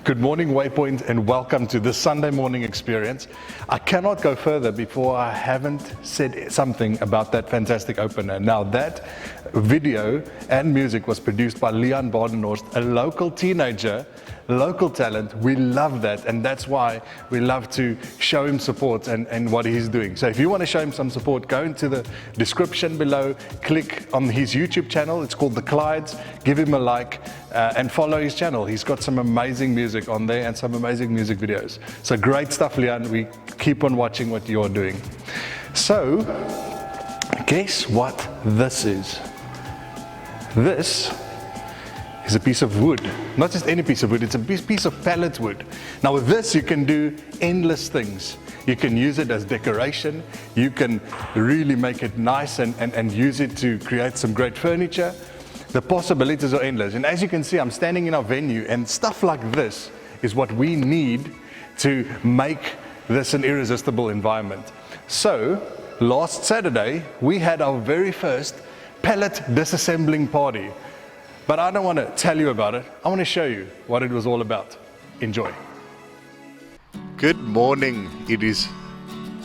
Good morning, Waypoint, and welcome to this Sunday morning experience. I cannot go further before I haven't said something about that fantastic opener. Now, that video and music was produced by Leon Badenhorst, a local teenager, local talent. We love that, and that's why we love to show him support and what he's doing. So if you want to show him some support, go into the description below, click on his YouTube channel. It's called TheClides. Give him a like and follow his channel. He's got some amazing music on there and some amazing music videos. So great stuff, Leon. We keep on watching what you're doing. So guess what this is? This is a piece of wood. Not just any piece of wood, it's a piece of pallet wood. Now with this you can do endless things. You can use it as decoration, you can really make it nice and use it to create some great furniture. The possibilities are endless, and as you can see, I'm standing in our venue, and stuff like this is what we need to make this an irresistible environment. So last Saturday we had our very first pallet disassembling party. But I don't want to tell you about it. I want to show you what it was all about. Enjoy. Good morning. It is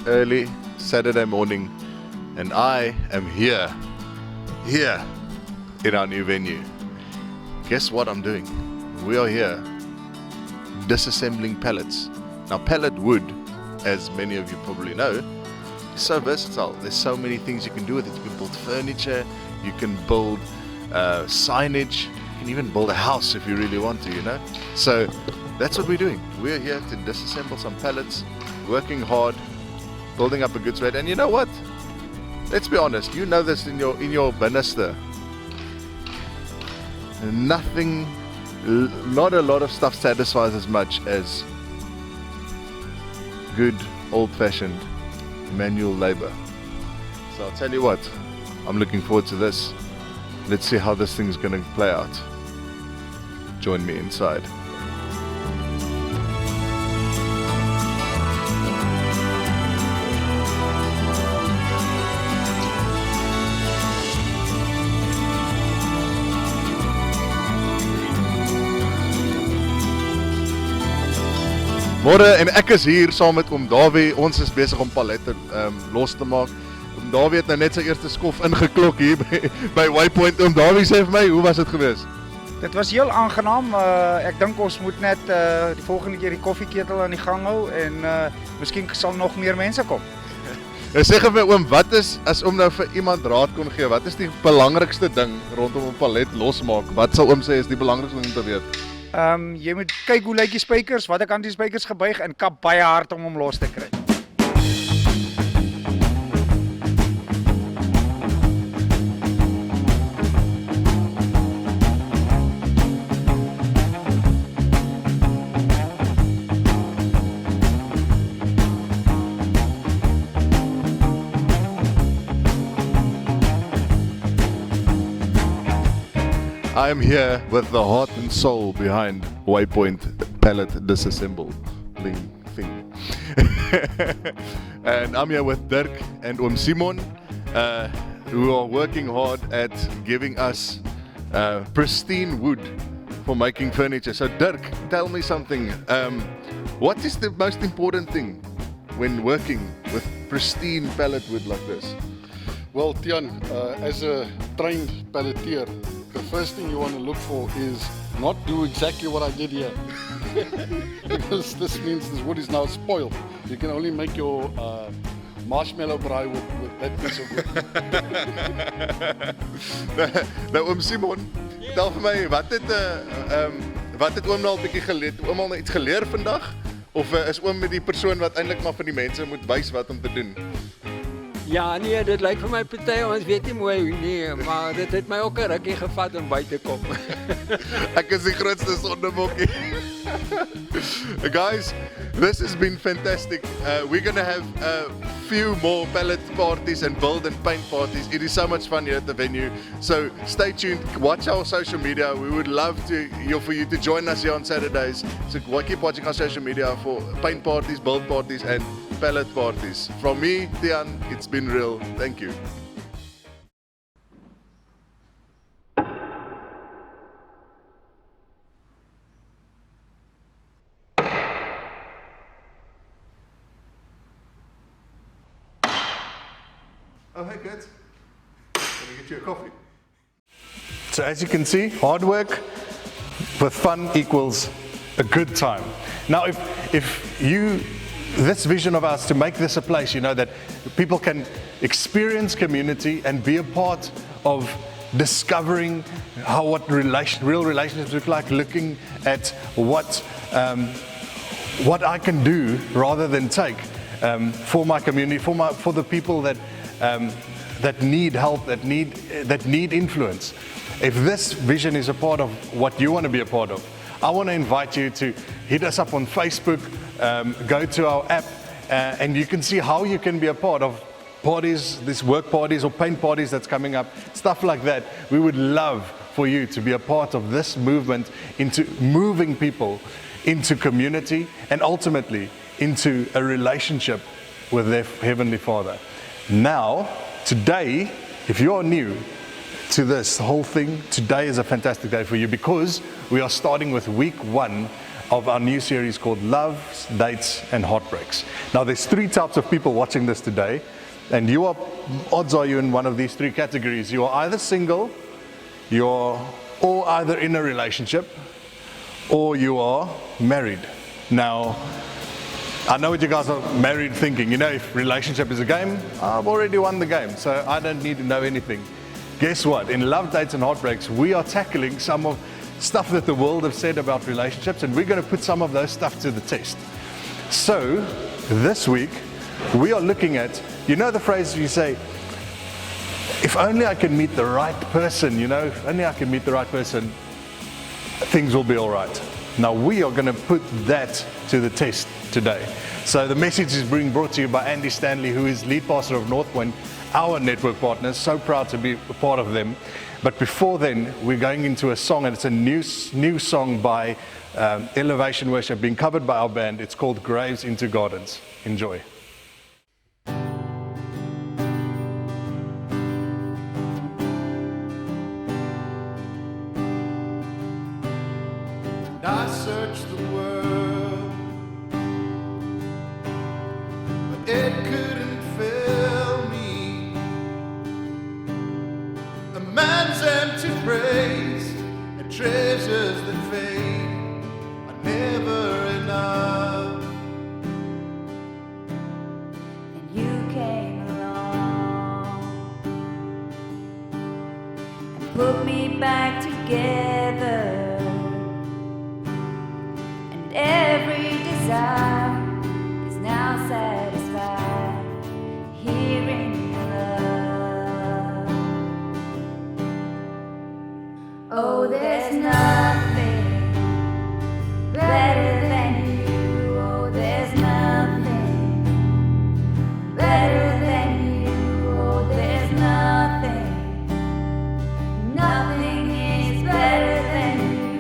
early Saturday morning and I am here in our new venue. Guess what I'm doing? We are here disassembling pallets. Now pallet wood, as many of you probably know, is so versatile. There's so many things you can do with it. You can build furniture, you can build signage, you can even build a house if you really want to, you know. So that's what we're doing. We're here to disassemble some pallets, working hard, building up a good spread. And you know what? Let's be honest, you know this in your banister. Not a lot of stuff satisfies as much as good old-fashioned manual labor. So I'll tell you what, I'm looking forward to this. Let's see how this thing's going to play out. Join me inside. Môre, en ek is hier saam met oom Dawie. Ons is besig om pallette los te maak. Oom Dawie het nou net sy eerste skof ingeklok hier by Waypoint. Oom Dawie, sê vir my, hoe was dit gewees? Dit was heel aangenaam. Ek dink ons moet net die volgende keer die koffieketel aan die gang hou en miskien sal nog meer mense kom. Sê vir my oom, wat is, as oom nou vir iemand raad kon gee, wat is die belangrikste ding rondom 'n palet losmaak? Wat sal oom sê is die belangrikste ding om te weet? Jy moet kyk hoe lyk die spykers, watter kant die spykers gebuig en kap baie hard om hom los te kry. I am here with the heart and soul behind Waypoint pallet disassembling thing. And I'm here with Dirk and Oom Simon, who are working hard at giving us pristine wood for making furniture. So Dirk, tell me something. What is the most important thing when working with pristine pallet wood like this? Well, Tian, as a trained palletier, the first thing you want to look for is not do exactly what I did here. Because this means this wood is now spoiled. You can only make your marshmallow braai with that piece of wood. Nou oom Simon, vertel vir my, wat het oom nou al bietjie geleer? Het oom al iets geleer vandag? Of is oom met die persoon wat eintlik maar vir die mense moet wys wat om te doen? Ja, nee, dit lyk vir my party, ons weet nie mooi hoe nie, maar dit het my ook 'n rukkie gevat om by te kom. Ek is die grootste sondebokkie. Guys, this has been fantastic. We're going to have a few more pallet parties and build and paint parties. It is so much fun here at the venue. So stay tuned, watch our social media. We would love for you to join us here on Saturdays. So keep watching our social media for paint parties, build parties and pallet parties. From me, Tian, it's been real. Thank you. Oh, hey, good. Let me get you a coffee. So as you can see, hard work with fun equals a good time. Now, if this vision of ours to make this a place, that people can experience community and be a part of discovering what real relationships look like, looking at what I can do rather than take for my community, for the people that need help, that need influence. If this vision is a part of what you want to be a part of, I want to invite you to hit us up on Facebook, go to our app, and you can see how you can be a part of parties, these work parties or paint parties that's coming up, stuff like that. We would love for you to be a part of this movement into moving people into community and ultimately into a relationship with their Heavenly Father. Now, today, if you're new to this whole thing, today is a fantastic day for you because we are starting with week 1 of our new series called Loves, Dates and Heartbreaks. Now there's 3 types of people watching this today, and odds are you're in one of these 3 categories. You are either single, or either in a relationship, or you are married. Now, I know what you guys are married thinking, if relationship is a game, I've already won the game, so I don't need to know anything. Guess what? In Love, Dates and Heartbreaks, we are tackling some of stuff that the world have said about relationships, and we're going to put some of those stuff to the test. So, this week, we are looking at, the phrase you say, if only I can meet the right person, if only I can meet the right person, things will be all right. Now, we are going to put that to the test today. So the message is being brought to you by Andy Stanley, who is lead pastor of Northpoint, our network partners. So proud to be a part of them. But before then, we're going into a song, and it's a new song by Elevation Worship, being covered by our band. It's called Graves into Gardens. Enjoy. I searched the world, but it couldn't fill me. A man's empty praise and treasures that fade are never enough. And you came along and put me back together. Every desire is now satisfied here in your love. Oh, there's nothing better than you. Oh, there's nothing better than you. Oh, there's nothing is better than you.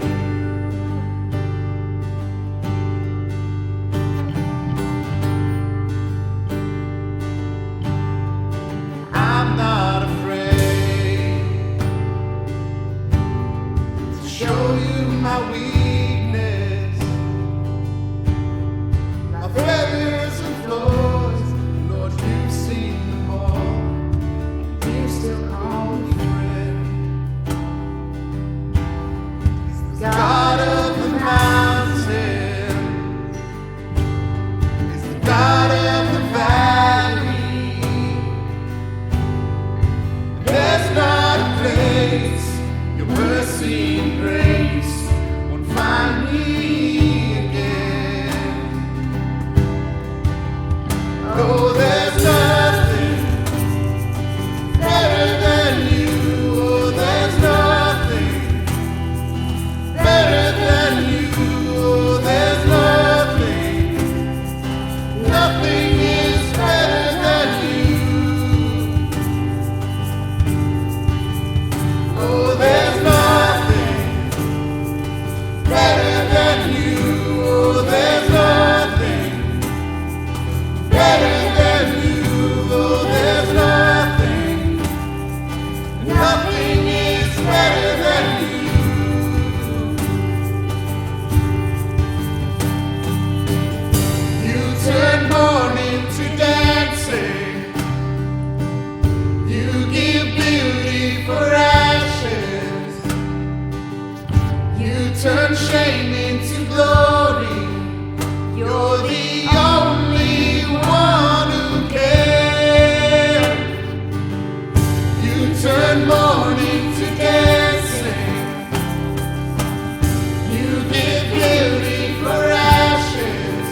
glory. You're the only one who cares. You turn mourning to dancing. You give beauty for ashes.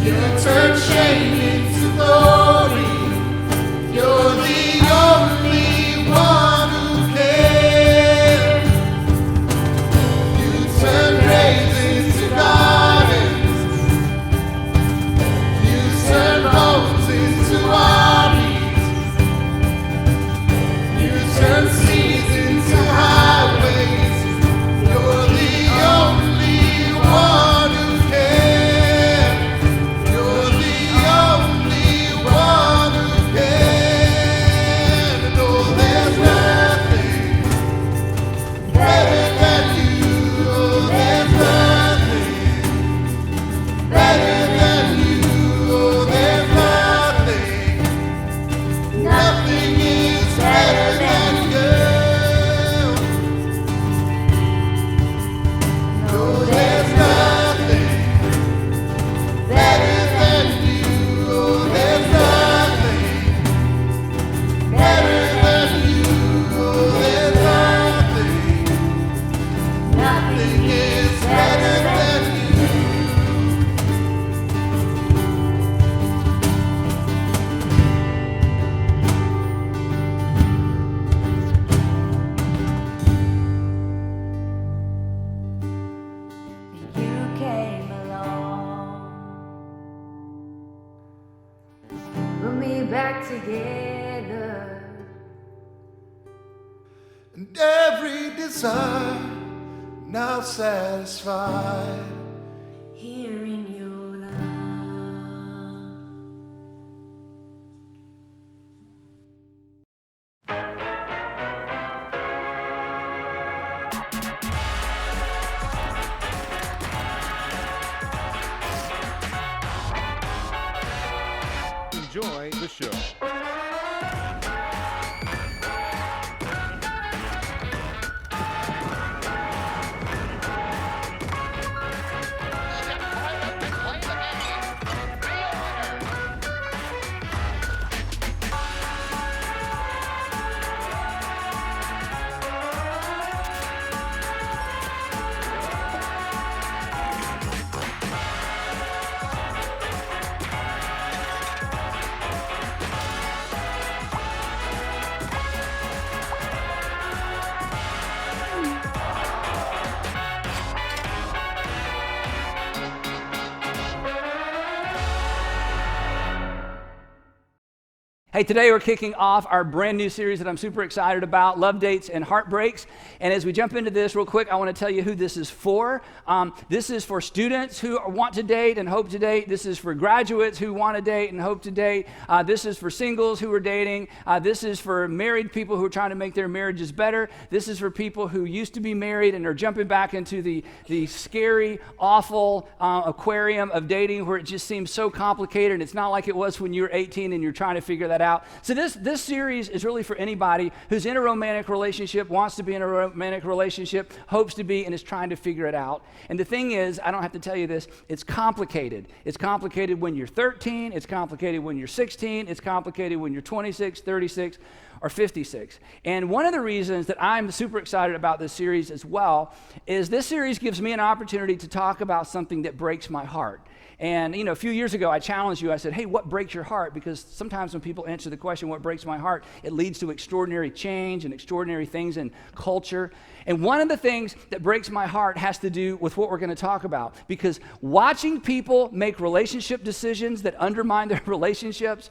You turn shame into glory. You're the only one who cares. You turn graves into gardens. You turn bones into armies. You turn seas into highways. You're the only one who cares. You're the only one who cares. No, there's nothing better than you. Oh, there's nothing better than you. Oh, there's nothing. Nothing is better than you. No, there's nothing better than you. Oh, there's nothing better than you. Oh, there's nothing. Nothing is better than you. You came along, put me back together. And every desire now satisfied. Here in your love. Enjoy the show. Hey, today we're kicking off our brand new series that I'm super excited about, Love Dates and Heartbreaks. And as we jump into this real quick, I want to tell you who this is for. This is for students who want to date and hope to date. This is for graduates who want to date and hope to date. This is for singles who are dating. This is for married people who are trying to make their marriages better. This is for people who used to be married and are jumping back into the scary, awful aquarium of dating where it just seems so complicated and it's not like it was when you were 18 and you're trying to figure that out. So this series is really for anybody who's in a romantic relationship, wants to be in a romantic relationship, hopes to be, and is trying to figure it out. And the thing is, I don't have to tell you this, it's complicated. It's complicated when you're 13, it's complicated when you're 16, it's complicated when you're 26, 36, or 56. And one of the reasons that I'm super excited about this series as well is this series gives me an opportunity to talk about something that breaks my heart. And, a few years ago, I challenged you. I said, hey, what breaks your heart? Because sometimes when people answer the question, what breaks my heart, it leads to extraordinary change and extraordinary things in culture. And one of the things that breaks my heart has to do with what we're going to talk about. Because watching people make relationship decisions that undermine their relationships,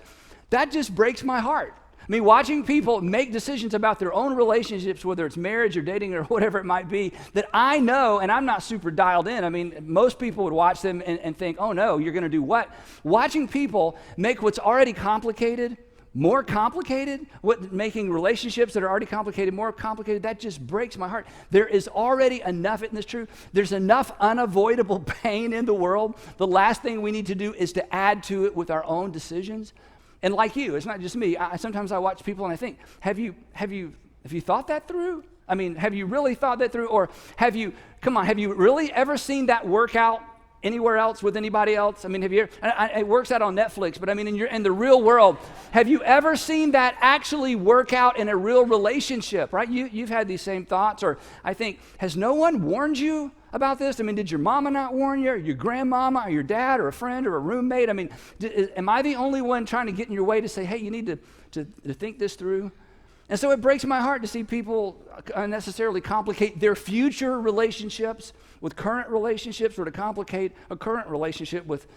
that just breaks my heart. I mean, watching people make decisions about their own relationships, whether it's marriage or dating or whatever it might be, that I know, and I'm not super dialed in. I mean, most people would watch them and think, oh no, you're going to do what? Watching people make what's already complicated more complicated, making relationships that are already complicated more complicated, that just breaks my heart. There is already enough, isn't this true? There's enough unavoidable pain in the world. The last thing we need to do is to add to it with our own decisions. And like you, it's not just me. Sometimes I watch people and I think, have you thought that through? I mean, have you really thought that through? Or have you really ever seen that work out anywhere else with anybody else? I mean, have you, it works out on Netflix, but I mean, in the real world, have you ever seen that actually work out in a real relationship, right? You've had these same thoughts, or I think, has no one warned you about this? I mean, did your mama not warn you, or your grandmama, or your dad, or a friend, or a roommate? I mean, am I the only one trying to get in your way to say, hey, you need to think this through? And so it breaks my heart to see people unnecessarily complicate their future relationships with current relationships, or to complicate a current relationship with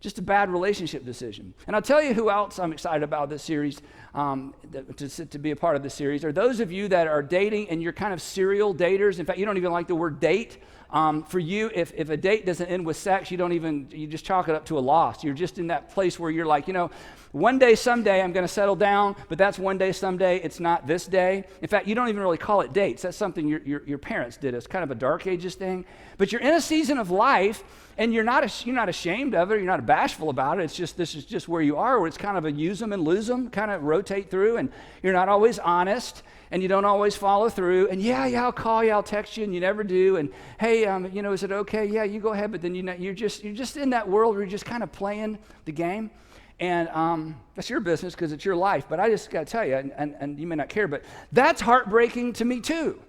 just a bad relationship decision. And I'll tell you who else I'm excited about this series, to be a part of this series, are those of you that are dating and you're kind of serial daters. In fact, you don't even like the word date. For you, if a date doesn't end with sex, you just chalk it up to a loss. You're just in that place where you're like, one day, someday, I'm going to settle down, but that's one day, someday. It's not this day. In fact, you don't even really call it dates. That's something your parents did. It's kind of a Dark Ages thing. But you're in a season of life, and you're not ashamed of it. You're not bashful about it. This is just where you are, where it's kind of a use them and lose them, kind of rotate through, and you're not always honest, and you don't always follow through. And yeah, I'll call you, I'll text you, and you never do. And hey, is it okay? Yeah, you go ahead. But then you're just in that world where you're just kind of playing the game. And that's your business because it's your life. But I just got to tell you, and you may not care, but that's heartbreaking to me too.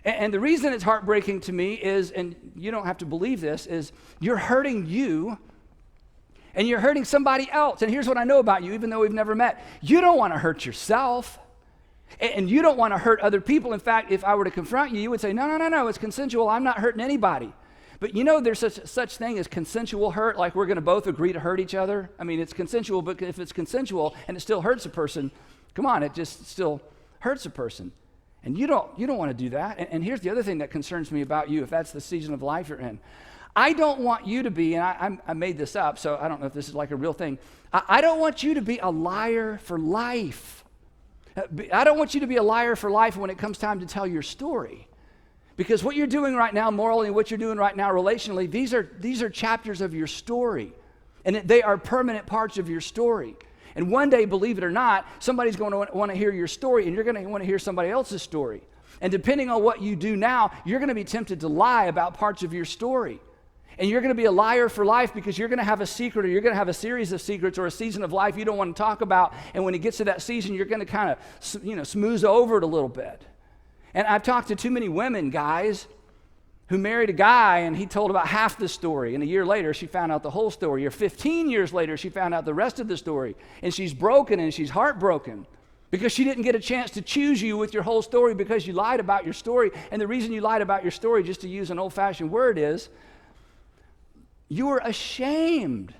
And the reason it's heartbreaking to me is, and you don't have to believe this, is you're hurting you and you're hurting somebody else. And here's what I know about you, even though we've never met. You don't want to hurt yourself. And you don't want to hurt other people. In fact, if I were to confront you, you would say, no, it's consensual. I'm not hurting anybody. But there's such thing as consensual hurt, like we're going to both agree to hurt each other. I mean, it's consensual, but if it's consensual and it still hurts a person, come on, it just still hurts a person. And you don't want to do that. And here's the other thing that concerns me about you, if that's the season of life you're in. I don't want you to be, and I made this up, so I don't know if this is like a real thing. I don't want you to be a liar for life. I don't want you to be a liar for life when it comes time to tell your story. Because what you're doing right now morally and what you're doing right now relationally, these are chapters of your story. And they are permanent parts of your story. And one day, believe it or not, somebody's going to want to hear your story, and you're going to want to hear somebody else's story. And depending on what you do now, you're going to be tempted to lie about parts of your story. And you're going to be a liar for life because you're going to have a secret, or you're going to have a series of secrets, or a season of life you don't want to talk about. And when it gets to that season, you're going to kind of, smooth over it a little bit. And I've talked to too many women, guys, who married a guy and he told about half the story. And a year later, she found out the whole story. Or 15 years later, she found out the rest of the story. And she's broken and she's heartbroken because she didn't get a chance to choose you with your whole story because you lied about your story. And the reason you lied about your story, just to use an old-fashioned word, is you were ashamed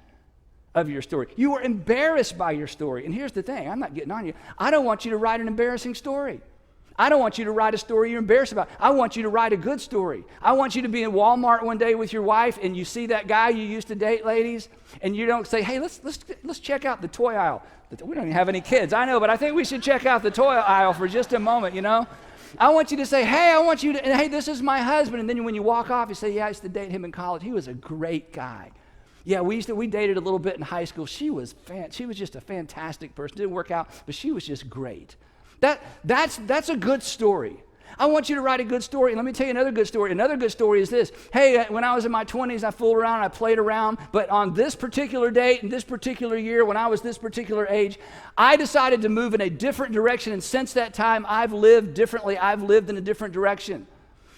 of your story. You were embarrassed by your story. And here's the thing, I'm not getting on you. I don't want you to write an embarrassing story. I don't want you to write a story you're embarrassed about. I want you to write a good story. I want you to be in Walmart one day with your wife and you see that guy you used to date, ladies, and you don't say, hey, let's check out the toy aisle. We don't even have any kids, I know, but I think we should check out the toy aisle for just a moment, I want you to say, hey, this is my husband. And then when you walk off, you say, yeah, I used to date him in college. He was a great guy. Yeah, we dated a little bit in high school. She was just a fantastic person. Didn't work out, but she was just great. That's a good story. I want you to write a good story. And let me tell you another good story. Another good story is this. Hey, when I was in my 20s, I fooled around, I played around. But on this particular date and this particular year, when I was this particular age, I decided to move in a different direction. And since that time, I've lived differently. I've lived in a different direction.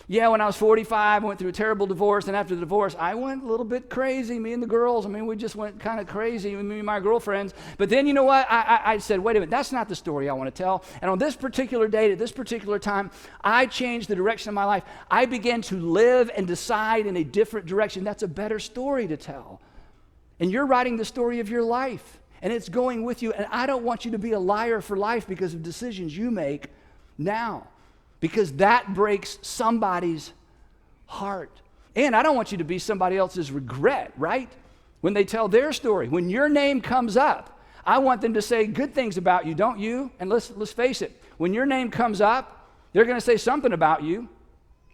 Yeah, when I was 45, I went through a terrible divorce, and after the divorce, I went a little bit crazy, me and the girls. We just went kind of crazy, me and my girlfriends. But then, you know what? I said, wait a minute, that's not the story I want to tell. And on this particular date, at this particular time, I changed the direction of my life. I began to live and decide in a different direction. That's a better story to tell. And you're writing the story of your life, and it's going with you. And I don't want you to be a liar for life because of decisions you make now. Because that breaks somebody's heart. And I don't want you to be somebody else's regret, right? When they tell their story, when your name comes up, I want them to say good things about you, don't you? And let's face it, when your name comes up, they're going to say something about you.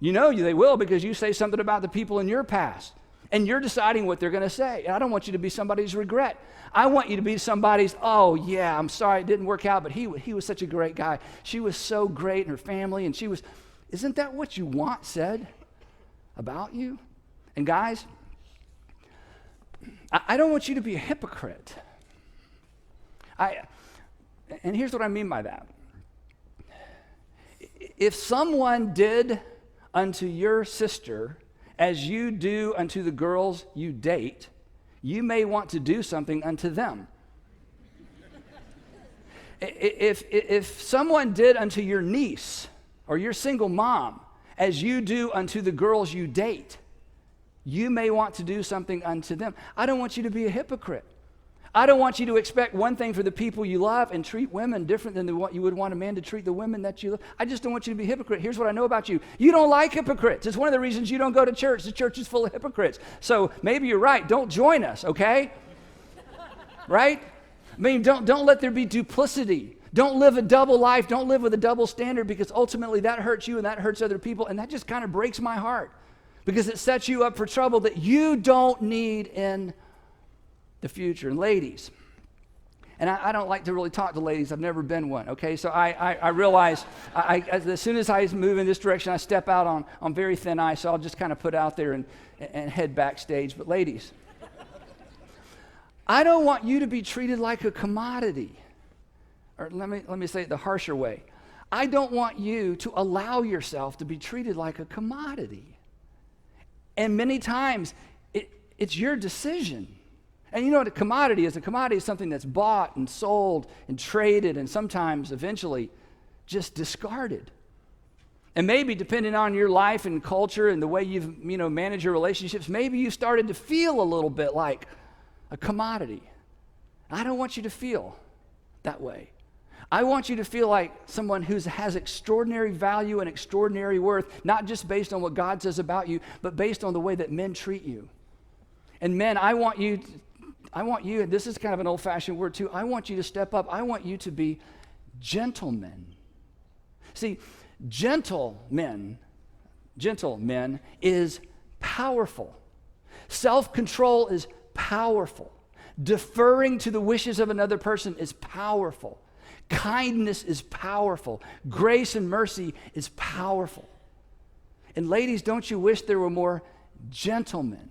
They will because you say something about the people in your past. And you're deciding what they're going to say. And I don't want you to be somebody's regret. I want you to be somebody's, oh yeah, I'm sorry it didn't work out, but he was such a great guy. She was so great, and her family, and Isn't that what you want said about you? And guys, I don't want you to be a hypocrite. And here's what I mean by that. If someone did unto your sister as you do unto the girls you date, you may want to do something unto them. If someone did unto your niece or your single mom as you do unto the girls you date, you may want to do something unto them. I don't want you to be a hypocrite. I don't want you to expect one thing for the people you love and treat women different than what you would want a man to treat the women that you love. I just don't want you to be a hypocrite. Here's what I know about you. You don't like hypocrites. It's one of the reasons you don't go to church. The church is full of hypocrites. So maybe you're right. Don't join us, okay? Right? I mean, don't let there be duplicity. Don't live a double life. Don't live with a double standard, because ultimately that hurts you and that hurts other people, and that just kind of breaks my heart because it sets you up for trouble that you don't need in the future. And ladies, and I don't like to really talk to ladies. I've never been one, okay? So I realize as soon as I move in this direction, I step out on very thin ice, so I'll just kind of put out there and head backstage. But ladies, I don't want you to be treated like a commodity. Or let me say it the harsher way. I don't want you to allow yourself to be treated like a commodity. And many times, it's your decision. And you know what a commodity is? A commodity is something that's bought and sold and traded and sometimes eventually just discarded. And maybe depending on your life and culture and the way you've managed your relationships, maybe you started to feel a little bit like a commodity. I don't want you to feel that way. I want you to feel like someone who has extraordinary value and extraordinary worth, not just based on what God says about you, but based on the way that men treat you. And men, I want you, and this is kind of an old-fashioned word too, I want you to step up. I want you to be gentlemen. See, gentlemen is powerful. Self-control is powerful. Deferring to the wishes of another person is powerful. Kindness is powerful. Grace and mercy is powerful. And ladies, don't you wish there were more gentlemen?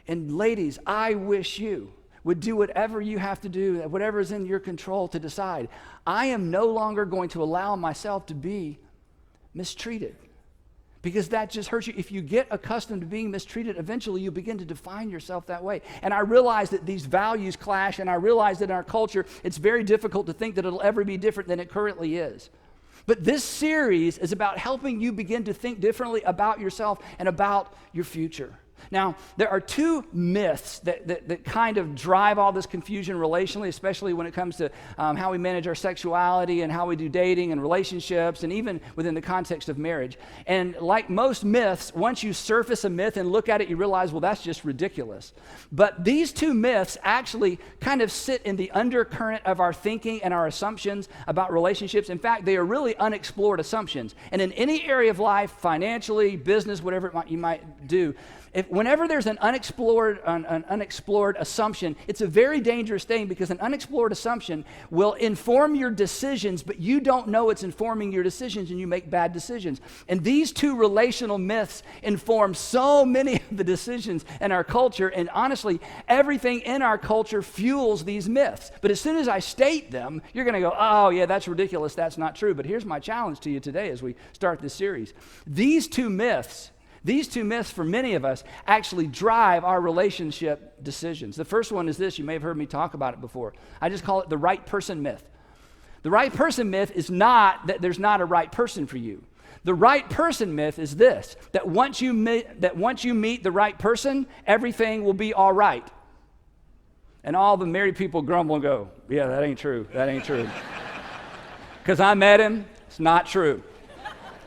And ladies, I wish you would do whatever you have to do, whatever is in your control to decide. I am no longer going to allow myself to be mistreated, because that just hurts you. If you get accustomed to being mistreated, eventually you begin to define yourself that way. And I realize that these values clash, and I realize that in our culture, it's very difficult to think that it'll ever be different than it currently is. But this series is about helping you begin to think differently about yourself and about your future. Now, there are two myths that kind of drive all this confusion relationally, especially when it comes to how we manage our sexuality and how we do dating and relationships, and even within the context of marriage. And like most myths, once you surface a myth and look at it, you realize, well, that's just ridiculous. But these two myths actually kind of sit in the undercurrent of our thinking and our assumptions about relationships. In fact, they are really unexplored assumptions. And in any area of life, financially, business, whatever you might do, whenever there's an unexplored assumption, it's a very dangerous thing, because an unexplored assumption will inform your decisions, but you don't know it's informing your decisions, and you make bad decisions. And these two relational myths inform so many of the decisions in our culture, and honestly, everything in our culture fuels these myths. But as soon as I state them, you're going to go, oh yeah, that's ridiculous, that's not true. But here's my challenge to you today as we start this series. These two myths for many of us actually drive our relationship decisions. The first one is this. You may have heard me talk about it before. I just call it the right person myth. The right person myth is not that there's not a right person for you. The right person myth is this, that once you meet the right person, everything will be all right. And all the married people grumble and go, yeah, that ain't true. That ain't true. Because I met him, it's not true.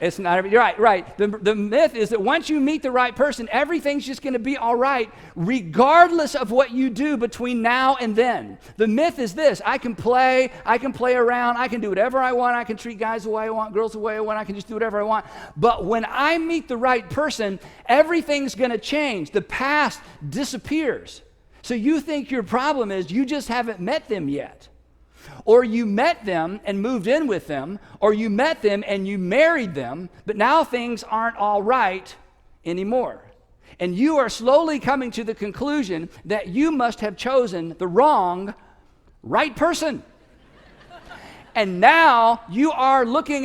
It's not, you're right. The myth is that once you meet the right person, everything's just going to be all right, regardless of what you do between now and then. The myth is this: I can play around, I can do whatever I want, I can treat guys the way I want, girls the way I want, I can just do whatever I want. But when I meet the right person, everything's going to change. The past disappears. So you think your problem is you just haven't met them yet. Or you met them and moved in with them, or you met them and you married them, but now things aren't all right anymore. And you are slowly coming to the conclusion that you must have chosen the wrong right person. And now you are looking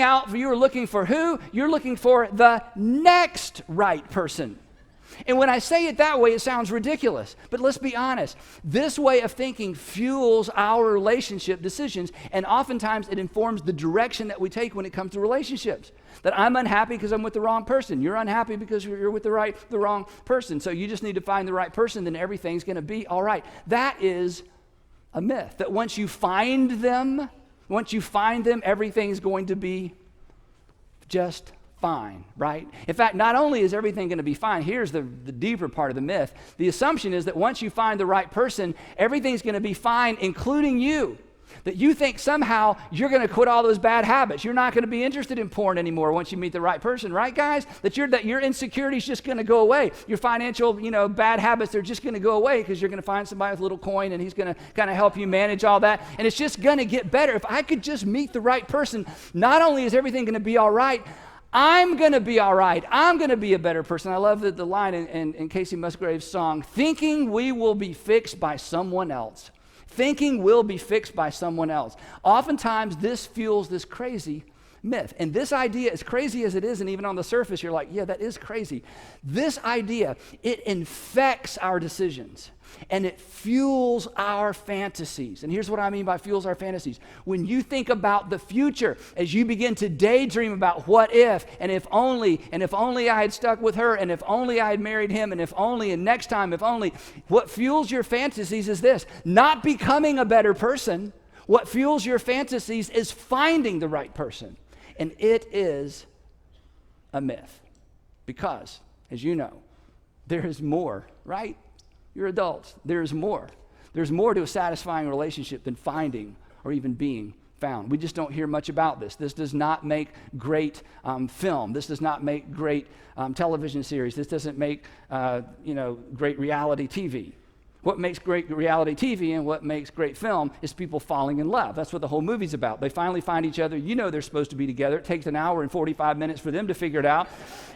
for who? You're looking for the next right person. And when I say it that way, it sounds ridiculous. But let's be honest. This way of thinking fuels our relationship decisions, and oftentimes it informs the direction that we take when it comes to relationships. That I'm unhappy because I'm with the wrong person. You're unhappy because you're with the wrong person. So you just need to find the right person, then everything's going to be all right. That is a myth. That once you find them, everything's going to be just fine, right? In fact, not only is everything going to be fine, here's the deeper part of the myth. The assumption is that once you find the right person, everything's going to be fine, including you. That you think somehow you're going to quit all those bad habits. You're not going to be interested in porn anymore once you meet the right person, right, guys? That your insecurity is just going to go away. Your financial, bad habits, they're just going to go away because you're going to find somebody with a little coin and he's going to kind of help you manage all that. And it's just going to get better. If I could just meet the right person, not only is everything going to be all right, I'm going to be all right. I'm going to be a better person. I love the line in Casey Musgrave's song, thinking we will be fixed by someone else. Thinking we'll be fixed by someone else. Oftentimes, this fuels this crazy myth. And this idea, as crazy as it is, and even on the surface, you're like, yeah, that is crazy. This idea, it infects our decisions. And it fuels our fantasies. And here's what I mean by fuels our fantasies. When you think about the future, as you begin to daydream about what if, and if only I had stuck with her, and if only I had married him, and if only, and next time, if only, what fuels your fantasies is this, not becoming a better person. What fuels your fantasies is finding the right person. And it is a myth. Because, as you know, there is more, right? You're adults. There's more. There's more to a satisfying relationship than finding or even being found. We just don't hear much about this. This does not make great film. This does not make great television series. This doesn't make great reality TV. What makes great reality TV and what makes great film is people falling in love. That's what the whole movie's about. They finally find each other. You know they're supposed to be together. It takes an hour and 45 minutes for them to figure it out.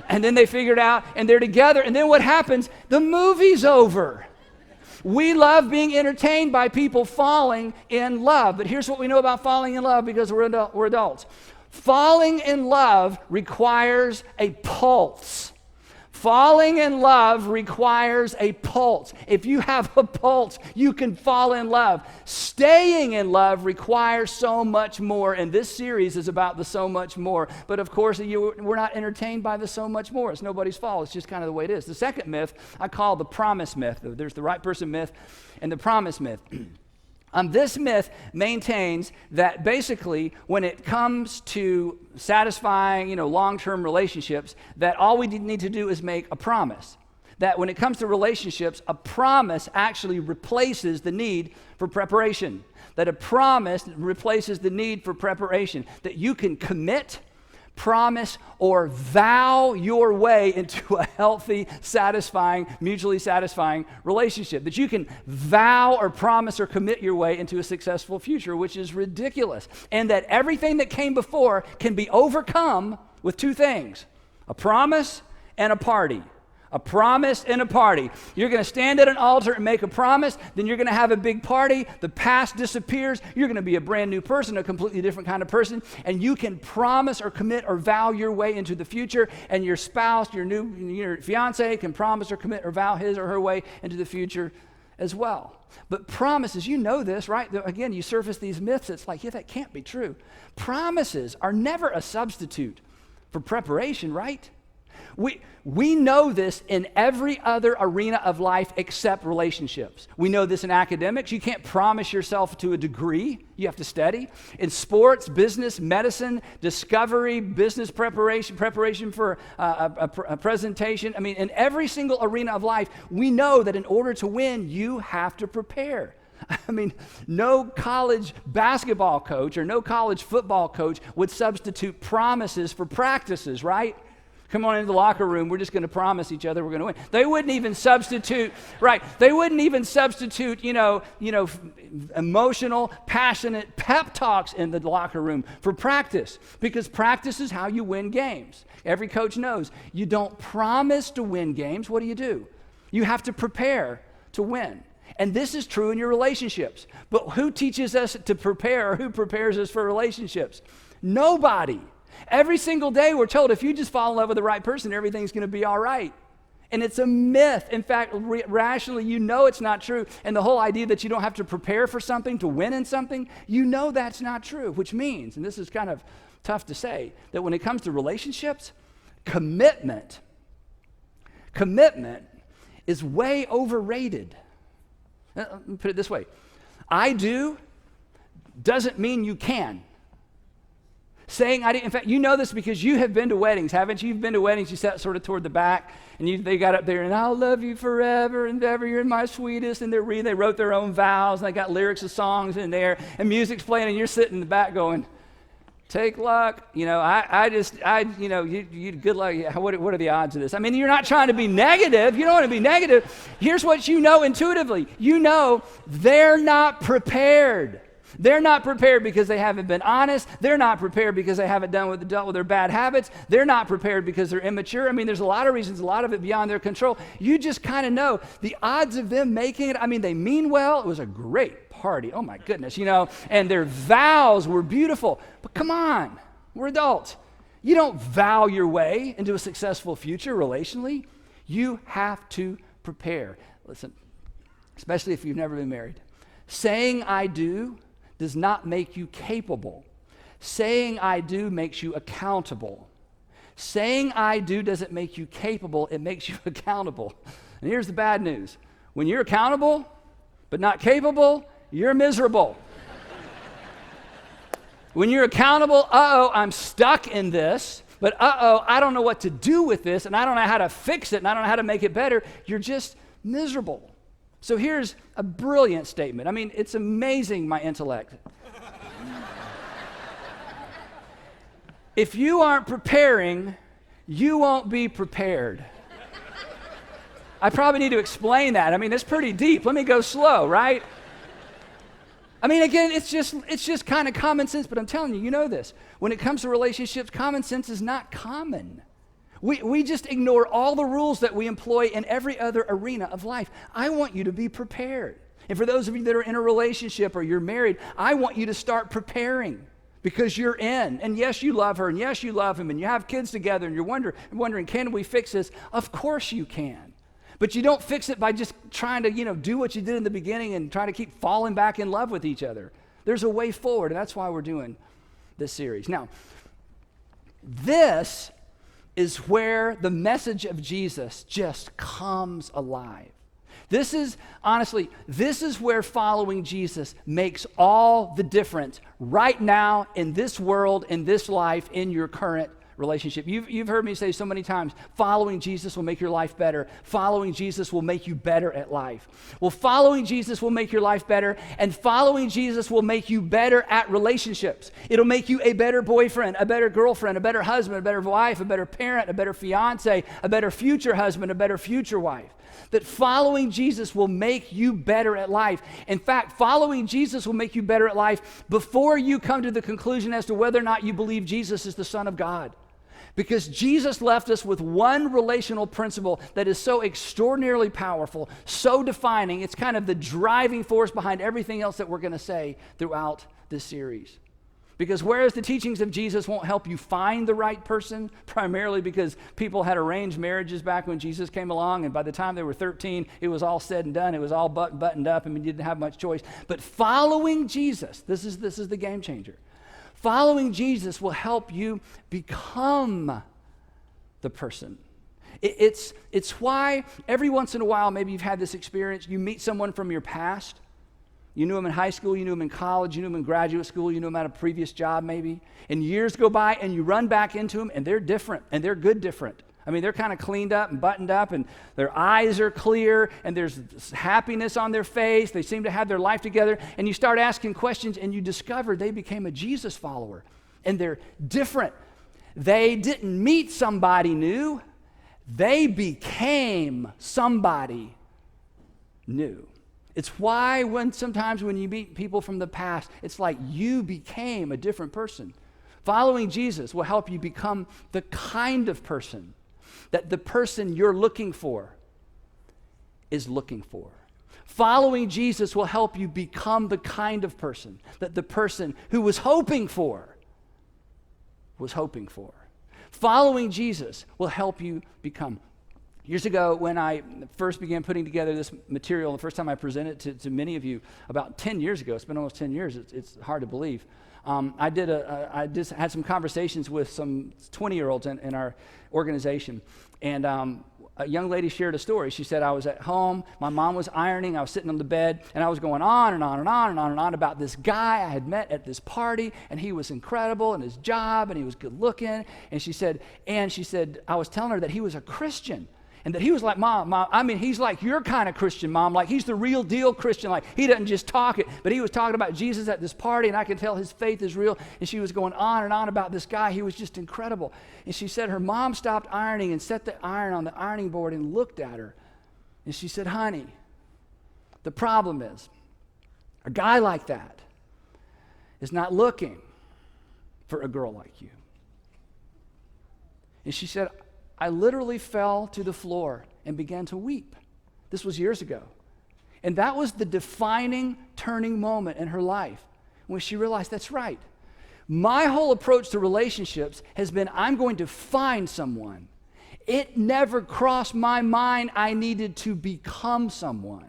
And then they figure it out and they're together. And then what happens? The movie's over. We love being entertained by people falling in love. But here's what we know about falling in love because we're adults. Falling in love requires a pulse. Falling in love requires a pulse. If you have a pulse, you can fall in love. Staying in love requires so much more, and this series is about the so much more. But of course, we're not entertained by the so much more. It's nobody's fault. It's just kind of the way it is. The second myth I call the promise myth. There's the right person myth and the promise myth. This myth maintains that basically when it comes to satisfying, long-term relationships, that all we need to do is make a promise. That when it comes to relationships, a promise actually replaces the need for preparation. That a promise replaces the need for preparation. That you can commit, promise, or vow your way into a healthy, satisfying, mutually satisfying relationship. That you can vow or promise or commit your way into a successful future, which is ridiculous. And that everything that came before can be overcome with two things: a promise and a party. A promise and a party. You're going to stand at an altar and make a promise, then you're going to have a big party, the past disappears, you're going to be a brand new person, a completely different kind of person, and you can promise or commit or vow your way into the future, and your spouse, your fiance can promise or commit or vow his or her way into the future as well. But promises, you know this, right? Again, you surface these myths, it's like, yeah, that can't be true. Promises are never a substitute for preparation, right? We know this in every other arena of life except relationships. We know this in academics. You can't promise yourself to a degree. You have to study. In sports, business, medicine, discovery, business preparation for a presentation. I mean, in every single arena of life, we know that in order to win, you have to prepare. I mean, no college basketball coach or no college football coach would substitute promises for practices, right? Come on into the locker room. We're just going to promise each other we're going to win. They wouldn't even substitute, right? They wouldn't even substitute, emotional, passionate pep talks in the locker room for practice, because practice is how you win games. Every coach knows you don't promise to win games. What do? You have to prepare to win. And this is true in your relationships. But who teaches us to prepare, or who prepares us for relationships? Nobody. Every single day we're told if you just fall in love with the right person, everything's going to be all right. And it's a myth. In fact, rationally, you know it's not true. And the whole idea that you don't have to prepare for something to win in something, you know that's not true, which means, and this is kind of tough to say, that when it comes to relationships, commitment is way overrated. Let me put it this way. I do doesn't mean you can. Saying I do, in fact, you know this because you have been to weddings, haven't you? You've been to weddings, you sat sort of toward the back, and they got up there, and I'll love you forever and ever, you're my sweetest, and they wrote their own vows, and they got lyrics of songs in there, and music's playing, and you're sitting in the back going, take luck. You good luck. What are the odds of this? I mean, you're not trying to be negative. You don't want to be negative. Here's what you know intuitively. You know they're not prepared. They're not prepared because they haven't been honest. They're not prepared because they haven't dealt with their bad habits. They're not prepared because they're immature. I mean, there's a lot of reasons, a lot of it beyond their control. You just kind of know the odds of them making it. I mean, they mean well. It was a great party. Oh my goodness, and their vows were beautiful. But come on, we're adults. You don't vow your way into a successful future relationally. You have to prepare. Listen, especially if you've never been married. Saying I do does not make you capable. Saying I do makes you accountable. Saying I do doesn't make you capable, it makes you accountable. And here's the bad news. When you're accountable but not capable, you're miserable. When you're accountable, I'm stuck in this, but I don't know what to do with this, and I don't know how to fix it, and I don't know how to make it better, you're just miserable. So here's a brilliant statement. I mean, it's amazing, my intellect. If you aren't preparing, you won't be prepared. I probably need to explain that. I mean, it's pretty deep. Let me go slow, right? I mean, again, it's just kind of common sense, but I'm telling you, you know this. When it comes to relationships, common sense is not common. We just ignore all the rules that we employ in every other arena of life. I want you to be prepared. And for those of you that are in a relationship or you're married, I want you to start preparing because you're in. And yes, you love her, and yes, you love him, and you have kids together, and you're wondering, can we fix this? Of course you can. But you don't fix it by just trying to, do what you did in the beginning and try to keep falling back in love with each other. There's a way forward, and that's why we're doing this series. Now, this is where the message of Jesus just comes alive. This is where following Jesus makes all the difference right now in this world, in this life, in your current relationship. You've heard me say so many times, following Jesus will make your life better. Following Jesus will make you better at life. Well, following Jesus will make your life better, and following Jesus will make you better at relationships. It'll make you a better boyfriend, a better girlfriend, a better husband, a better wife, a better parent, a better fiance, a better future husband, a better future wife. That following Jesus will make you better at life. In fact, following Jesus will make you better at life before you come to the conclusion as to whether or not you believe Jesus is the Son of God. Because Jesus left us with one relational principle that is so extraordinarily powerful, so defining, it's kind of the driving force behind everything else that we're going to say throughout this series. Because whereas the teachings of Jesus won't help you find the right person, primarily because people had arranged marriages back when Jesus came along, and by the time they were 13, it was all said and done. It was all buttoned up, and you didn't have much choice. But following Jesus, this is the game changer. Following Jesus will help you become the person. It's why every once in a while, maybe you've had this experience, you meet someone from your past. You knew him in high school, you knew him in college, you knew him in graduate school, you knew him at a previous job maybe. And years go by and you run back into him and they're different, and they're good different. I mean, they're kind of cleaned up and buttoned up, and their eyes are clear, and there's happiness on their face. They seem to have their life together, and you start asking questions, and you discover they became a Jesus follower, and they're different. They didn't meet somebody new. They became somebody new. It's why sometimes when you meet people from the past, it's like you became a different person. Following Jesus will help you become the kind of person that the person you're looking for is looking for. Following Jesus will help you become the kind of person that the person who was hoping for was hoping for. Following Jesus will help you become. Years ago, when I first began putting together this material, the first time I presented it to many of you, about 10 years ago, it's been almost 10 years, it's hard to believe. I just had some conversations with some 20-year-olds in our organization, and a young lady shared a story. She said, I was at home, my mom was ironing, I was sitting on the bed, and I was going on and on and on and on and on about this guy I had met at this party, and he was incredible in his job, and he was good looking, and she said, I was telling her that he was a Christian. And that he was like, Mom, I mean, he's like your kind of Christian, Mom. Like, he's the real deal Christian. Like, he doesn't just talk it, but he was talking about Jesus at this party, and I could tell his faith is real. And she was going on and on about this guy. He was just incredible. And she said her mom stopped ironing and set the iron on the ironing board and looked at her. And she said, honey, the problem is a guy like that is not looking for a girl like you. And she said, I literally fell to the floor and began to weep. This was years ago. And that was the defining turning moment in her life when she realized that's right. My whole approach to relationships has been I'm going to find someone. It never crossed my mind I needed to become someone.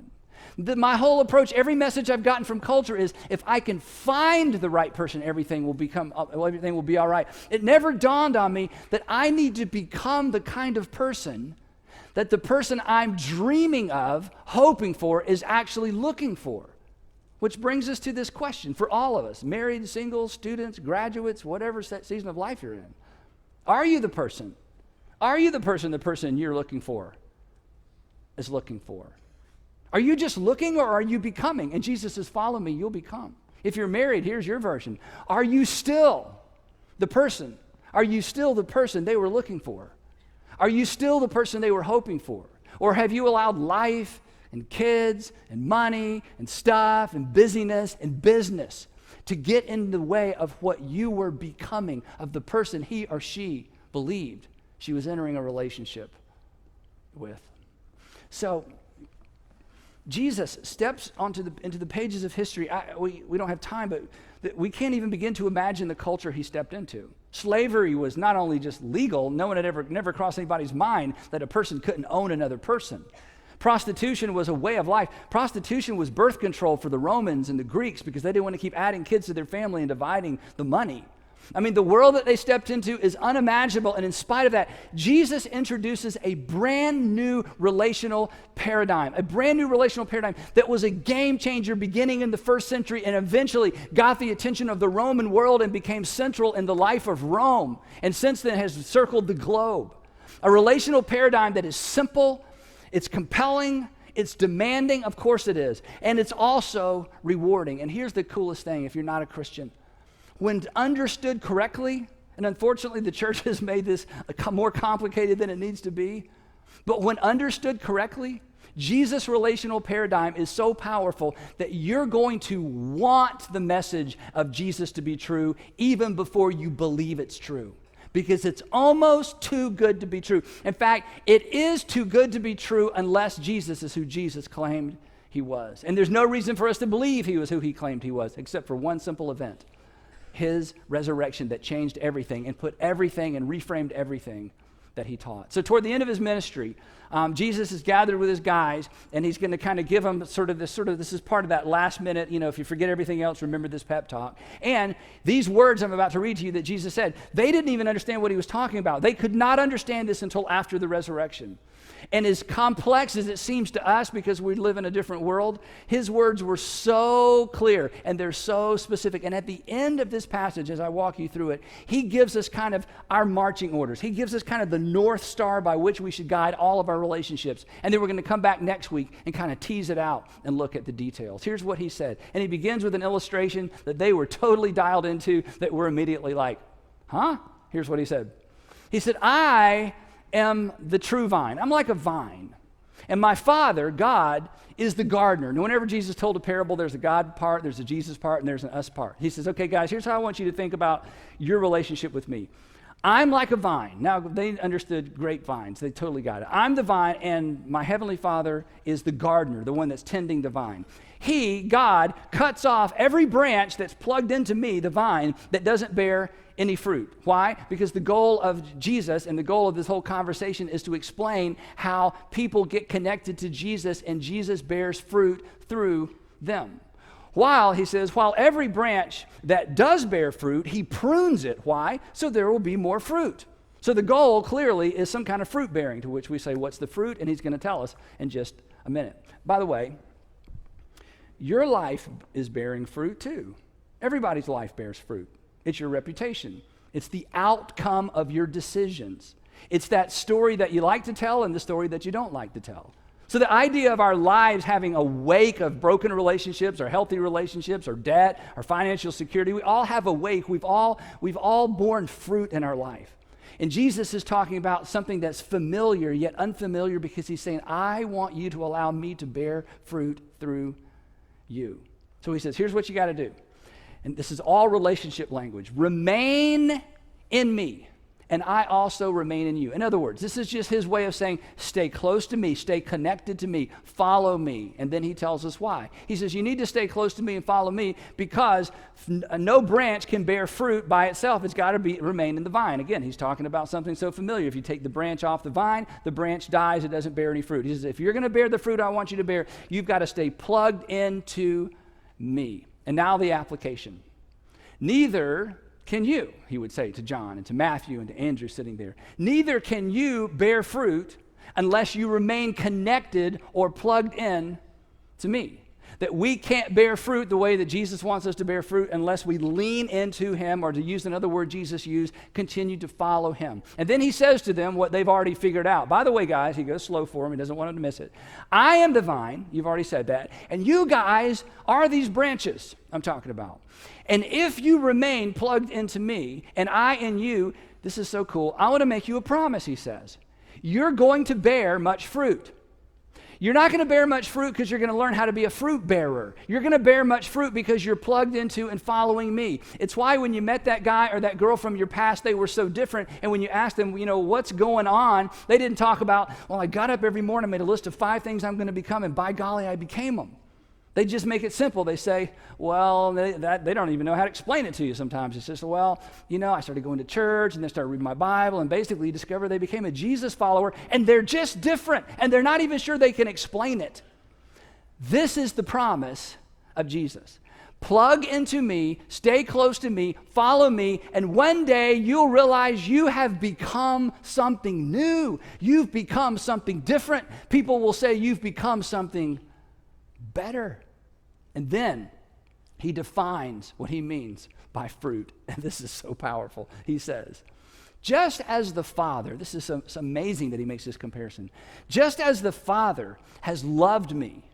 My whole approach, every message I've gotten from culture is if I can find the right person, everything will be all right. It never dawned on me that I need to become the kind of person that the person I'm dreaming of, hoping for, is actually looking for. Which brings us to this question for all of us, married, single, students, graduates, whatever season of life you're in. Are you the person? Are you the person you're looking for is looking for? Are you just looking, or are you becoming? And Jesus says, follow me, you'll become. If you're married, here's your version. Are you still the person? Are you still the person they were looking for? Are you still the person they were hoping for? Or have you allowed life and kids and money and stuff and busyness and business to get in the way of what you were becoming, of the person he or she believed she was entering a relationship with? So, Jesus steps into the pages of history. We don't have time, but we can't even begin to imagine the culture he stepped into. Slavery was not only just legal, no one had never crossed anybody's mind that a person couldn't own another person. Prostitution was a way of life. Prostitution was birth control for the Romans and the Greeks because they didn't want to keep adding kids to their family and dividing the money. I mean, the world that they stepped into is unimaginable, and in spite of that, Jesus introduces a brand new relational paradigm, that was a game changer beginning in the first century and eventually got the attention of the Roman world and became central in the life of Rome, and since then has circled the globe. A relational paradigm that is simple, it's compelling, it's demanding, of course it is, and it's also rewarding. And here's the coolest thing if you're not a Christian. When understood correctly, and unfortunately the church has made this more complicated than it needs to be, but when understood correctly, Jesus' relational paradigm is so powerful that you're going to want the message of Jesus to be true even before you believe it's true, because it's almost too good to be true. In fact, it is too good to be true unless Jesus is who Jesus claimed he was. And there's no reason for us to believe he was who he claimed he was, except for one simple event. His resurrection that changed everything and put everything and reframed everything that he taught. So toward the end of his ministry, Jesus is gathered with his guys, and he's going to kind of give them this is part of that last minute, if you forget everything else, remember this pep talk. And these words I'm about to read to you that Jesus said, they didn't even understand what he was talking about. They could not understand this until after the resurrection. And as complex as it seems to us because we live in a different world, his words were so clear and they're so specific. And at the end of this passage, as I walk you through it, he gives us kind of our marching orders. He gives us kind of the North Star by which we should guide all of our relationships. And then we're going to come back next week and kind of tease it out and look at the details. Here's what he said. And he begins with an illustration that they were totally dialed into that we're immediately like, huh? Here's what he said. He said, I am the true vine. I'm like a vine. And my Father, God, is the gardener. And whenever Jesus told a parable, there's a God part, there's a Jesus part, and there's an us part. He says, okay, guys, here's how I want you to think about your relationship with me. I'm like a vine. Now, they understood grapevines. They totally got it. I'm the vine, and my heavenly Father is the gardener, the one that's tending the vine. He, God, cuts off every branch that's plugged into me, the vine, that doesn't bear any fruit. Why? Because the goal of Jesus and the goal of this whole conversation is to explain how people get connected to Jesus and Jesus bears fruit through them. He says, while every branch that does bear fruit, he prunes it. Why? So there will be more fruit. So the goal clearly is some kind of fruit bearing, to which we say, what's the fruit? And he's going to tell us in just a minute. By the way, your life is bearing fruit too. Everybody's life bears fruit. It's your reputation. It's the outcome of your decisions. It's that story that you like to tell and the story that you don't like to tell. So the idea of our lives having a wake of broken relationships or healthy relationships or debt or financial security, we all have a wake. We've all borne fruit in our life. And Jesus is talking about something that's familiar yet unfamiliar, because he's saying, I want you to allow me to bear fruit through you. So he says, here's what you got to do. And this is all relationship language. Remain in me, and I also remain in you. In other words, this is just his way of saying, stay close to me, stay connected to me, follow me. And then he tells us why. He says, you need to stay close to me and follow me because no branch can bear fruit by itself. It's got to remain in the vine. Again, he's talking about something so familiar. If you take the branch off the vine, the branch dies, it doesn't bear any fruit. He says, if you're going to bear the fruit I want you to bear, you've got to stay plugged into me. And now the application. Neither can you, he would say to John and to Matthew and to Andrew sitting there, neither can you bear fruit unless you remain connected or plugged in to me. That we can't bear fruit the way that Jesus wants us to bear fruit unless we lean into him, or to use another word Jesus used, continue to follow him. And then he says to them what they've already figured out. By the way, guys, he goes slow for them. He doesn't want them to miss it. I am the vine. You've already said that. And you guys are these branches I'm talking about. And if you remain plugged into me and I in you, this is so cool. I want to make you a promise, he says. You're going to bear much fruit. You're not going to bear much fruit because you're going to learn how to be a fruit bearer. You're going to bear much fruit because you're plugged into and following me. It's why when you met that guy or that girl from your past, they were so different. And when you asked them, what's going on, they didn't talk about, I got up every morning, made a list of 5 things I'm going to become, and by golly, I became them. They just make it simple. They say, they don't even know how to explain it to you sometimes. It's just, I started going to church and then started reading my Bible, and basically discovered they became a Jesus follower, and they're just different, and they're not even sure they can explain it. This is the promise of Jesus. Plug into me, stay close to me, follow me, and one day you'll realize you have become something new. You've become something different. People will say you've become something better. And then he defines what he means by fruit. And this is so powerful. He says, just as the Father, this is it's amazing that he makes this comparison. Just as the Father has loved me,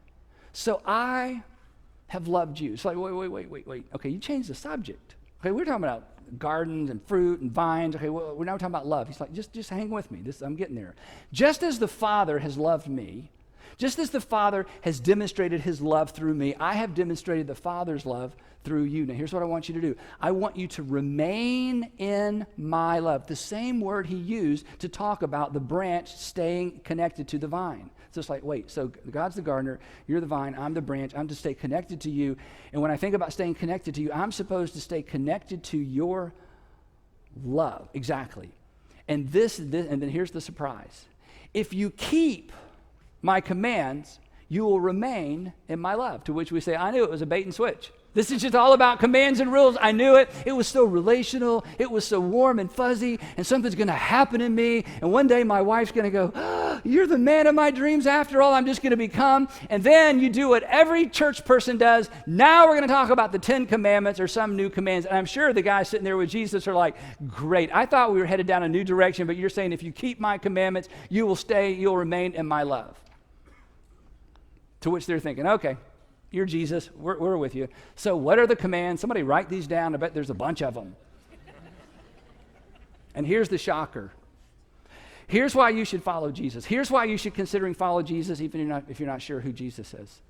so I have loved you. It's like, wait. Okay, you changed the subject. Okay, we're talking about gardens and fruit and vines. Okay, we're now talking about love. He's like, just hang with me. I'm getting there. Just as the Father has loved me, just as the Father has demonstrated his love through me, I have demonstrated the Father's love through you. Now, here's what I want you to do. I want you to remain in my love. The same word he used to talk about the branch staying connected to the vine. It's just like, so God's the gardener, you're the vine, I'm the branch, I'm to stay connected to you. And when I think about staying connected to you, I'm supposed to stay connected to your love. Exactly. And and then here's the surprise. If you keep my commands, you will remain in my love. To which we say, I knew it was a bait and switch. This is just all about commands and rules. I knew it. It was so relational. It was so warm and fuzzy, and something's going to happen in me. And one day my wife's going to go, you're the man of my dreams after all. I'm just going to become. And then you do what every church person does. Now we're going to talk about the 10 commandments or some new commands. And I'm sure the guys sitting there with Jesus are like, great. I thought we were headed down a new direction, but you're saying if you keep my commandments, you'll remain in my love. To which they're thinking, okay, you're Jesus, we're with you. So what are the commands? Somebody write these down. I bet there's a bunch of them. And here's the shocker. Here's why you should follow Jesus. Here's why you should considering follow Jesus even if you're not sure who Jesus is.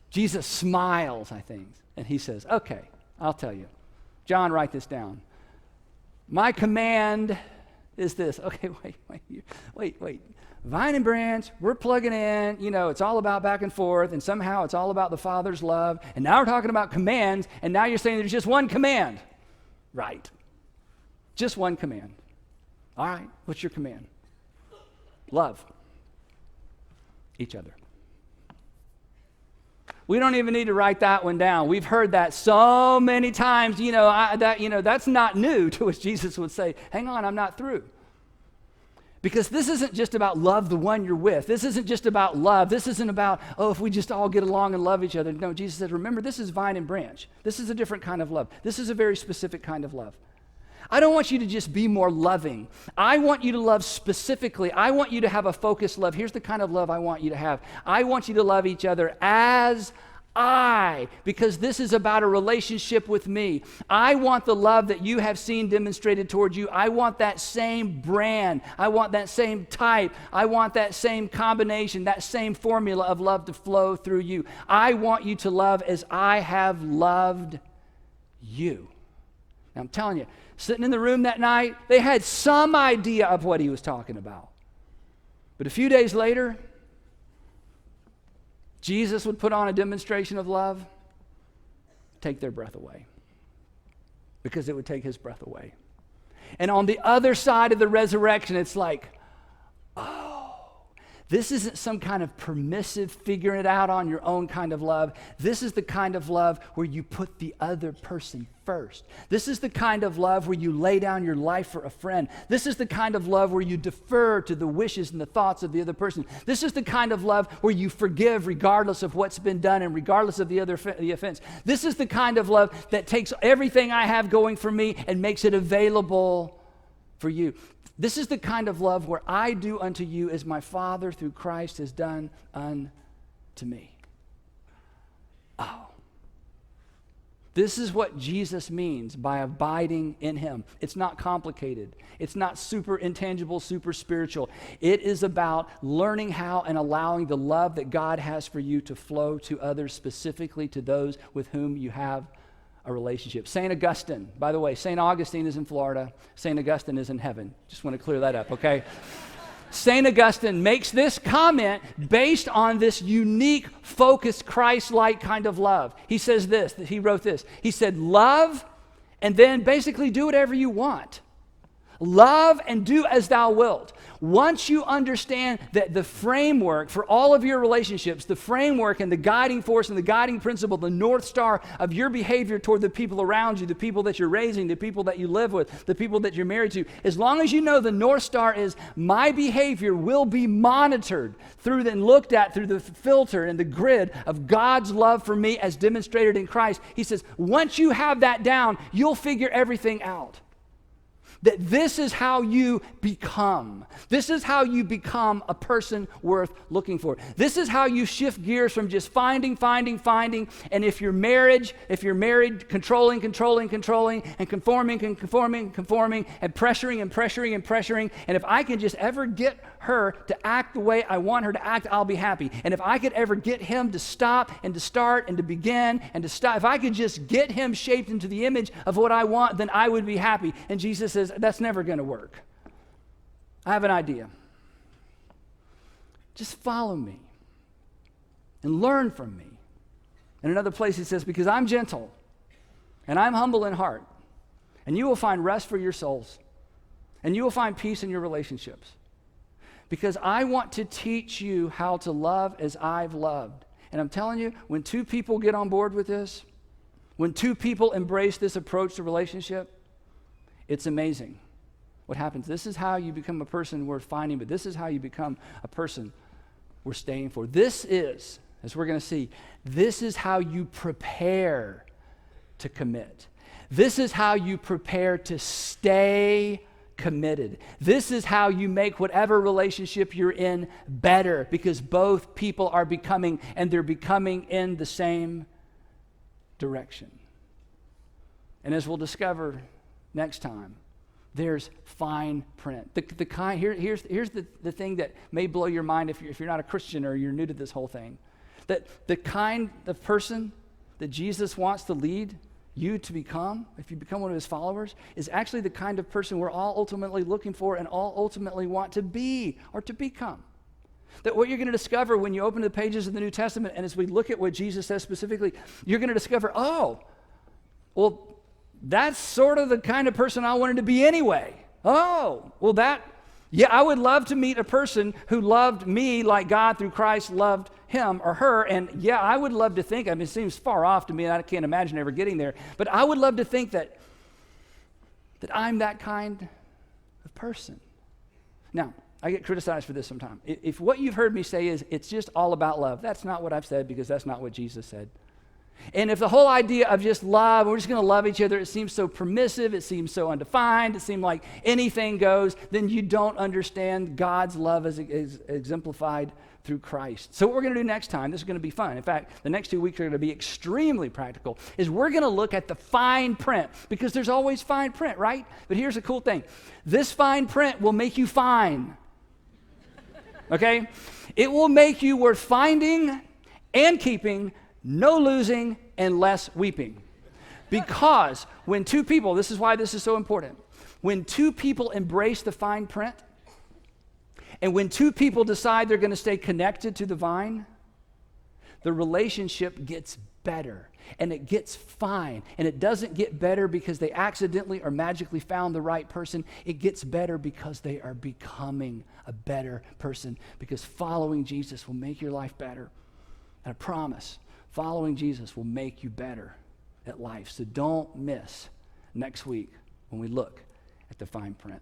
Jesus smiles, I think, and he says, okay, I'll tell you. John, write this down. My command is this. Okay, wait. Vine and branch, we're plugging in, it's all about back and forth, and somehow it's all about the Father's love, and now we're talking about commands, and now you're saying there's just one command. Right. Just one command. All right, what's your command? Love each other. We don't even need to write that one down. We've heard that so many times, that's not new to us. Jesus would say, hang on, I'm not through. Because this isn't just about love the one you're with. This isn't just about love. This isn't about, if we just all get along and love each other. No, Jesus said, remember, this is vine and branch. This is a different kind of love. This is a very specific kind of love. I don't want you to just be more loving. I want you to love specifically. I want you to have a focused love. Here's the kind of love I want you to have. I want you to love each other as because this is about a relationship with me. I want the love that you have seen demonstrated towards you. I want that same brand. I want that same type. I want that same combination, that same formula of love to flow through you. I want you to love as I have loved you. Now, I'm telling you, sitting in the room that night, they had some idea of what he was talking about. But a few days later, Jesus would put on a demonstration of love, take their breath away, because it would take his breath away. And on the other side of the resurrection, it's like, this isn't some kind of permissive, figuring it out on your own kind of love. This is the kind of love where you put the other person first. This is the kind of love where you lay down your life for a friend. This is the kind of love where you defer to the wishes and the thoughts of the other person. This is the kind of love where you forgive regardless of what's been done and regardless of the offense. This is the kind of love that takes everything I have going for me and makes it available for you. This is the kind of love where I do unto you as my Father through Christ has done unto me. This is what Jesus means by abiding in him. It's not complicated. It's not super intangible, super spiritual. It is about learning how and allowing the love that God has for you to flow to others, specifically to those with whom you have a relationship. St. Augustine, by the way, St. Augustine is in Florida. St. Augustine is in heaven. Just want to clear that up, okay? St. Augustine makes this comment based on this unique, focused, Christ-like kind of love. He says this, he wrote this. He said, love, and then basically do whatever you want. Love and do as thou wilt. Once you understand that the framework for all of your relationships, the framework and the guiding force and the guiding principle, the North Star of your behavior toward the people around you, the people that you're raising, the people that you live with, the people that you're married to, as long as you know the North Star is my behavior will be monitored through and looked at through the filter and the grid of God's love for me as demonstrated in Christ, he says, once you have that down, you'll figure everything out. That this is how you become. This is how you become a person worth looking for. This is how you shift gears from just finding, and if you're married, controlling, and conforming, and pressuring, and if I can just ever get her to act the way I want her to act, I'll be happy. And if I could ever get him to stop and to start and to begin and to stop, if I could just get him shaped into the image of what I want, then I would be happy. And Jesus says, that's never going to work. I have an idea. Just follow me and learn from me. In another place he says, because I'm gentle and I'm humble in heart, and you will find rest for your souls, and you will find peace in your relationships. Because I want to teach you how to love as I've loved. And I'm telling you, when two people get on board with this, when two people embrace this approach to relationship, it's amazing what happens. This is how you become a person worth finding, but this is how you become a person worth staying for. This is, as we're going to see, this is how you prepare to commit. This is how you prepare to stay committed. This is how you make whatever relationship you're in better, because both people are becoming, and they're becoming in the same direction. And as we'll discover next time, There's fine print. The kind, here's the thing that may blow your mind if you're not a Christian or you're new to this whole thing. That the kind of person that Jesus wants to lead you to become, if you become one of his followers, is actually the kind of person we're all ultimately looking for and all ultimately want to be or to become. That what you're going to discover when you open the pages of the New Testament, and as we look at what Jesus says specifically, you're going to discover, oh, well, that's sort of the kind of person I wanted to be anyway. Oh, well I would love to meet a person who loved me like God through Christ loved him or her. And yeah, I would love to think, I mean, it seems far off to me and I can't imagine ever getting there, but I would love to think that I'm that kind of person. Now, I get criticized for this sometimes. If what you've heard me say is it's just all about love, that's not what I've said because that's not what Jesus said. And if the whole idea of just love, we're just going to love each other, it seems so permissive, it seems so undefined, it seems like anything goes, then you don't understand God's love as exemplified through Christ. So what we're going to do next time, this is going to be fun. In fact, the next 2 weeks are going to be extremely practical, is we're going to look at the fine print, because there's always fine print, right? But here's the cool thing. This fine print will make you fine. Okay? It will make you worth finding and keeping, no losing, and less weeping. Because when two people, this is why this is so important, when two people embrace the fine print, and when two people decide they're going to stay connected to the vine, the relationship gets better, and it gets fine. And it doesn't get better because they accidentally or magically found the right person. It gets better because they are becoming a better person, because following Jesus will make your life better. And I promise, following Jesus will make you better at life. So don't miss next week when we look at the fine print.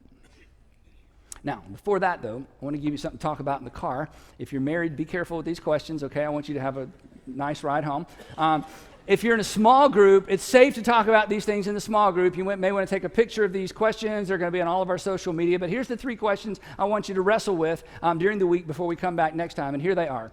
Now, before that, though, I want to give you something to talk about in the car. If you're married, be careful with these questions, okay? I want you to have a nice ride home. If you're in a small group, it's safe to talk about these things in the small group. You may want to take a picture of these questions. They're going to be on all of our social media. But here's the 3 questions I want you to wrestle with during the week before we come back next time. And here they are.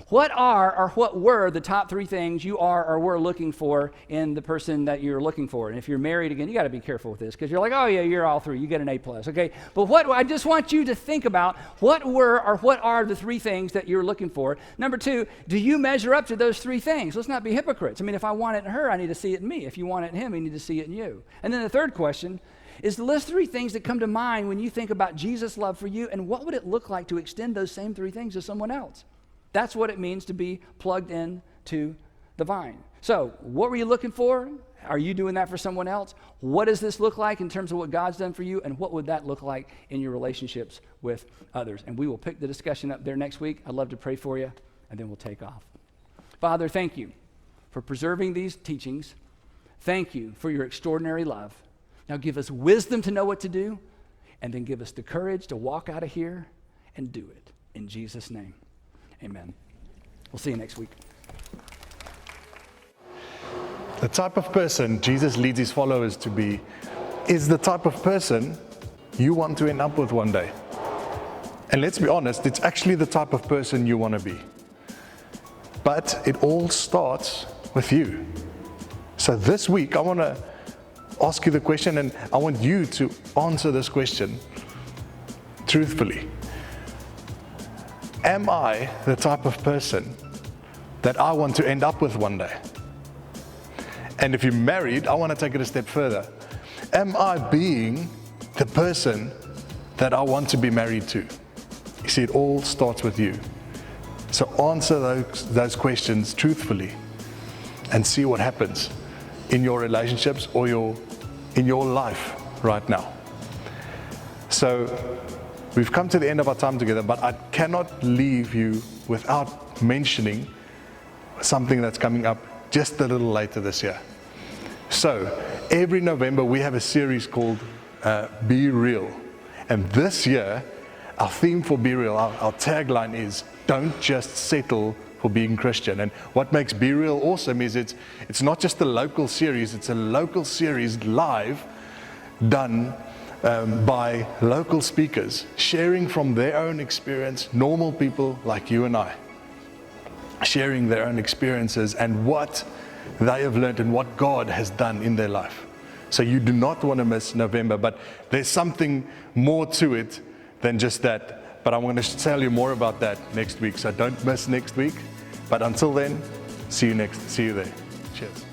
What are or what were the top 3 things you are or were looking for in the person that you're looking for? And if you're married, again, you got to be careful with this, because you're like, oh yeah, you're all 3, you get an A+, okay? But I just want you to think about what were or what are the 3 things that you're looking for. Number 2, do you measure up to those 3 things? Let's not be hypocrites. I mean, if I want it in her, I need to see it in me. If you want it in him, you need to see it in you. And then the third question is to list 3 things that come to mind when you think about Jesus' love for you, and what would it look like to extend those same 3 things to someone else? That's what it means to be plugged in to the vine. So, what were you looking for? Are you doing that for someone else? What does this look like in terms of what God's done for you? And what would that look like in your relationships with others? And we will pick the discussion up there next week. I'd love to pray for you, and then we'll take off. Father, thank you for preserving these teachings. Thank you for your extraordinary love. Now give us wisdom to know what to do, and then give us the courage to walk out of here and do it. In Jesus' name. Amen. We'll see you next week. The type of person Jesus leads his followers to be is the type of person you want to end up with one day. And let's be honest, it's actually the type of person you want to be. But it all starts with you. So this week, I want to ask you the question, and I want you to answer this question truthfully. Am I the type of person that I want to end up with one day? And if you're married, I want to take it a step further. Am I being the person that I want to be married to? You see, it all starts with you. So answer those questions truthfully and see what happens in your relationships or in your life right now. So we've come to the end of our time together, but I cannot leave you without mentioning something that's coming up just a little later this year. So every November we have a series called Be Real. And this year, our theme for Be Real, our tagline is, don't just settle for being Christian. And what makes Be Real awesome is it's not just a local series, it's a local series live done by local speakers, sharing from their own experience, normal people like you and I, sharing their own experiences and what they have learned and what God has done in their life. So you do not want to miss November, but there's something more to it than just that. But I'm going to tell you more about that next week, so don't miss next week. But until then, see you there. Cheers.